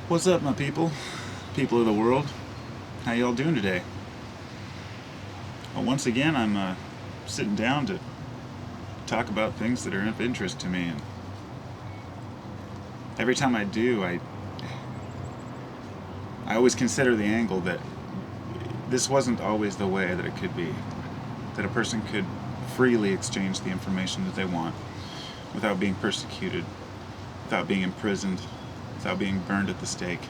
What's up, my people? People of the world. How y'all doing today? Well, once again, I'm sitting down to talk about things that are of interest to me, and every time I do, I always consider the angle that this wasn't always the way that it could be. That a person could freely exchange the information that they want without being persecuted, without being imprisoned, without being burned at the stake.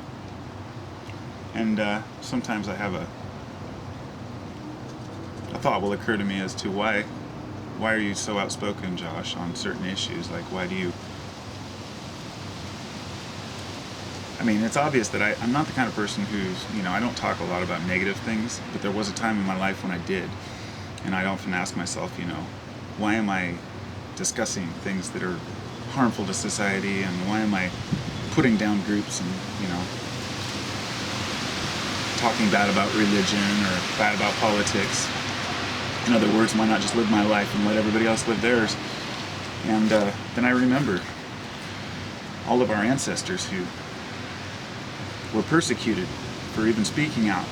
And sometimes I have a thought will occur to me as to why are you so outspoken, Josh, on certain issues? Like, why do you... I mean, it's obvious that I'm not the kind of person who's, I don't talk a lot about negative things, but there was a time in my life when I did. And I'd often ask myself, why am I discussing things that are harmful to society, and why am I putting down groups and, talking bad about religion or bad about politics? In other words, why not just live my life and let everybody else live theirs? And then I remember all of our ancestors who were persecuted for even speaking out,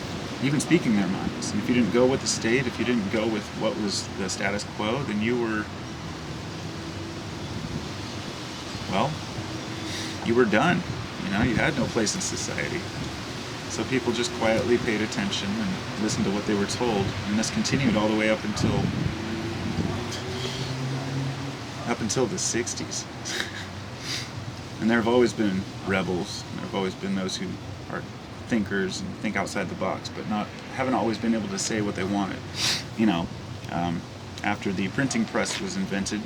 even speaking their minds. And if you didn't go with the state, if you didn't go with what was the status quo, then you were done. You had no place in society. So people just quietly paid attention and listened to what they were told, and this continued all the way up until the 60s. And there have always been rebels. There have always been those who are thinkers and think outside the box, but haven't always been able to say what they wanted. After the printing press was invented,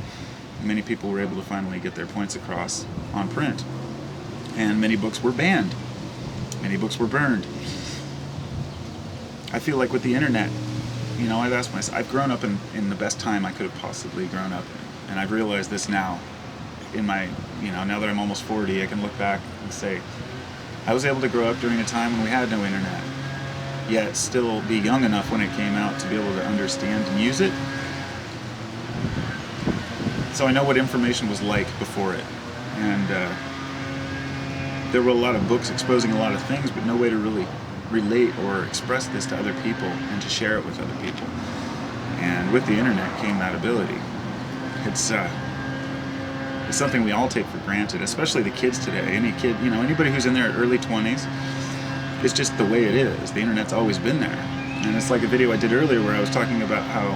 many people were able to finally get their points across on print, and many books were banned. Many books were burned. I feel like with the internet, I've asked myself, I've grown up in the best time I could have possibly grown up in, and I've realized this now. In my, now that I'm almost 40, I can look back and say, I was able to grow up during a time when we had no internet, yet still be young enough when it came out to be able to understand and use it. So I know what information was like before it, and there were a lot of books exposing a lot of things, but no way to really relate or express this to other people and to share it with other people. And with the internet came that ability. It's something we all take for granted, especially the kids today. Any kid, anybody who's in their early 20s, it's just the way it is. The internet's always been there. And it's like a video I did earlier where I was talking about how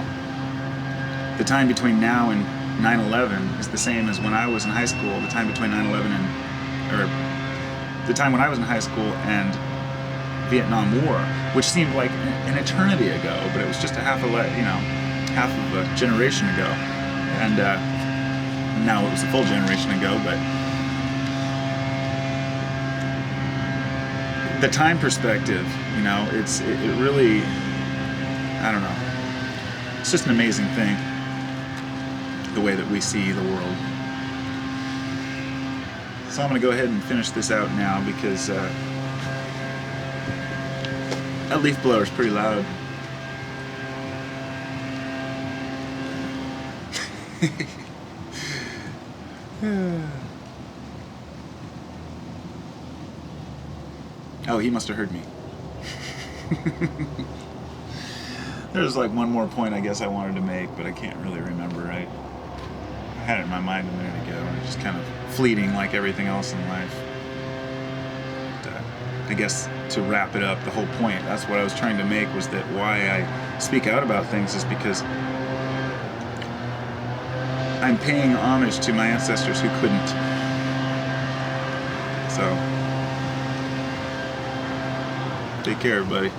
the time between now and 9/11 is the same as when I was in high school. The time between 9/11 the time when I was in high school and Vietnam War, which seemed like an eternity ago, but it was just half of a generation ago. And now it was a full generation ago, but the time perspective, it really, I don't know. It's just an amazing thing, the way that we see the world. So I'm going to go ahead and finish this out now because that leaf blower is pretty loud. Oh, he must have heard me. There's like one more point I guess I wanted to make, but I can't really remember. I had it in my mind a minute ago, and it's just kind of fleeting like everything else in life. But, I guess to wrap it up, the whole point, that's what I was trying to make, was that why I speak out about things is because I'm paying homage to my ancestors who couldn't. So, take care, everybody.